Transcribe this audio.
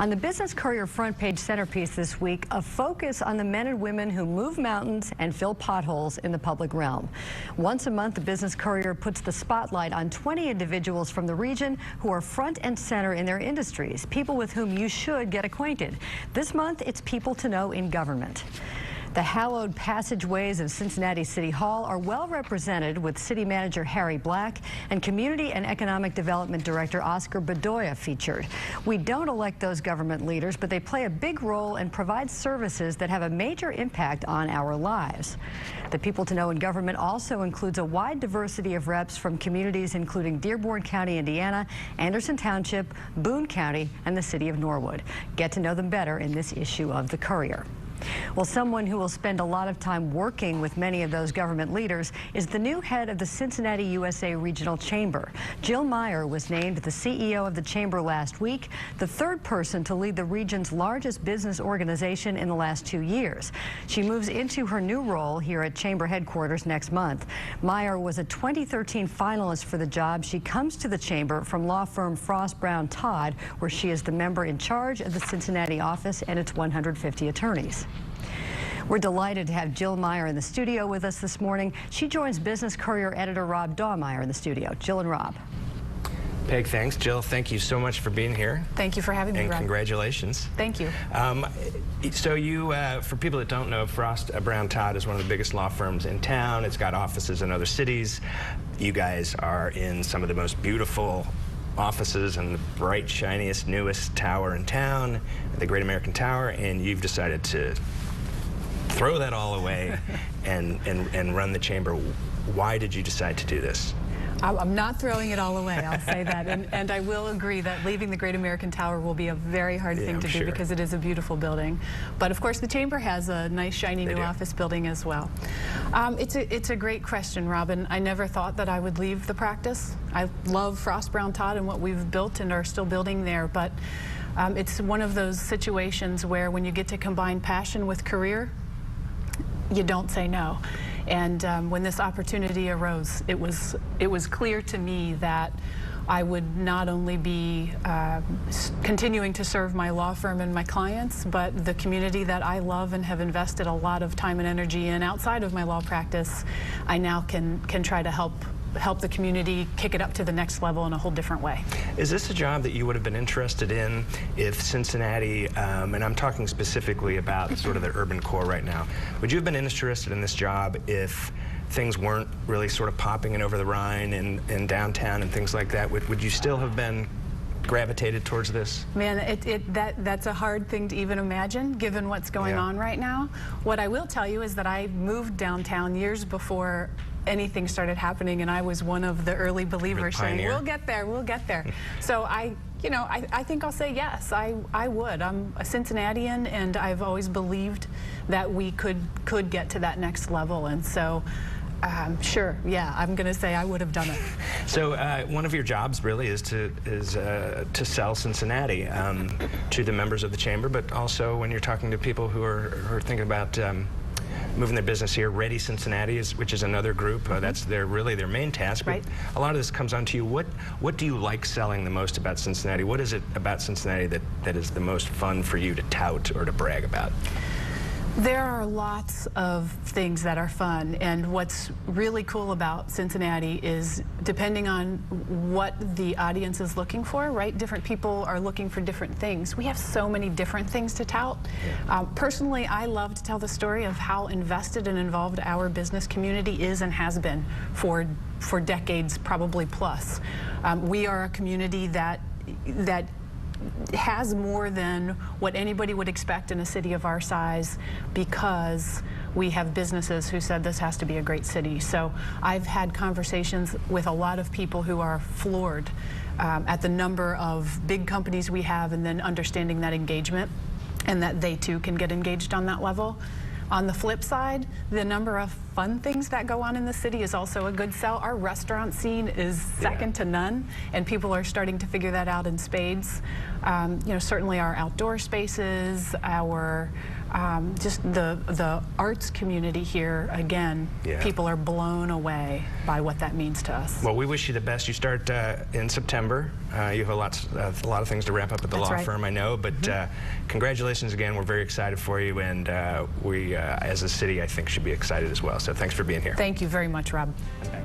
On the Business Courier front page centerpiece this week, a focus on the men and women who move mountains and fill potholes in the public realm. Once a month, the Business Courier puts the spotlight on 20 individuals from the region who are front and center in their industries, people with whom you should get acquainted. This month, it's people to know in government. The hallowed passageways of Cincinnati City Hall are well represented, with City Manager Harry Black and Community and Economic Development Director Oscar Bedoya featured. We don't elect those government leaders, but they play a big role and provide services that have a major impact on our lives. The People to Know in Government also includes a wide diversity of reps from communities including Dearborn County, Indiana, Anderson Township, Boone County, and the city of Norwood. Get to know them better in this issue of the Courier. Well, someone who will spend a lot of time working with many of those government leaders is the new head of the Cincinnati USA Regional Chamber. Jill Meyer was named the CEO of the chamber last week, the third person to lead the region's largest business organization in the last 2 years. She moves into her new role here at chamber headquarters next month. Meyer was a 2013 finalist for the job. She comes to the chamber from law firm Frost Brown Todd, where she is the member in charge of the Cincinnati office and its 150 attorneys. We're delighted to have Jill Meyer in the studio with us this morning. She joins Business Courier editor Rob Dawmeyer in the studio. Jill and Rob. Peg, thanks. Jill, thank you so much for being here. Thank you for having me, Rob. And congratulations. Thank you. So you, for people that don't know, Frost Brown Todd is one of the biggest law firms in town. It's got offices in other cities. You guys are in some of the most beautiful offices and the bright, shiniest, newest tower in town, the Great American Tower, and you've decided to throw that all away and run the chamber. Why did you decide to do this? I'm not throwing it all away, I'll say that. And I will agree that leaving the Great American Tower will be a very hard thing to do because it is a beautiful building. But of course, the chamber has a nice, shiny new office building as well. It's a great question, Robin. I never thought that I would leave the practice. I love Frost Brown Todd and what we've built and are still building there. But it's one of those situations where when you get to combine passion with career, you don't say no. And when this opportunity arose, it was clear to me that I would not only be continuing to serve my law firm and my clients, but the community that I love and have invested a lot of time and energy in outside of my law practice. I now can try to help the community kick it up to the next level in a whole different way. Is this a job that you would have been interested in if Cincinnati, and I'm talking specifically about sort of the urban core right now, would you have been interested in this job if things weren't really sort of popping in over the Rhine and downtown and things like that? Would you still have been gravitated towards this? Man, that's a hard thing to even imagine given what's going on right now. What I will tell you is that I moved downtown years before anything started happening, and I was one of the early believers saying, we'll get there, we'll get there. So I think I'll say yes, I would. I'm a Cincinnatian, and I've always believed that we could get to that next level, and so sure, yeah, I'm going to say I would have done it. So one of your jobs really is to sell Cincinnati to the members of the chamber, but also when you're talking to people who are thinking about moving their business here. Ready Cincinnati, which is another group. That's really their main task. But a lot of this comes on to you. What do you like selling the most about Cincinnati? What is it about Cincinnati that is the most fun for you to tout or to brag about? There are lots of things that are fun, and what's really cool about Cincinnati is depending on what the audience is looking for, right? Different people are looking for different things. We have so many different things to tout. Personally, I love to tell the story of how invested and involved our business community is and has been for decades, probably plus. We are a community that has more than what anybody would expect in a city of our size because we have businesses who said this has to be a great city. So I've had conversations with a lot of people who are floored at the number of big companies we have, and then understanding that engagement and that they too can get engaged on that level. On the flip side, the number of fun things that go on in the city is also a good sell. Our restaurant scene is second to none, and people are starting to figure that out in spades. Certainly our outdoor spaces, our just the arts community here, again, people are blown away by what that means to us. Well, we wish you the best. You start in September. You have a lot of things to wrap up at the law firm, I know, but congratulations again. We're very excited for you, and we, as a city, I think, should be excited as well. So thanks for being here. Thank you very much, Rob. Okay.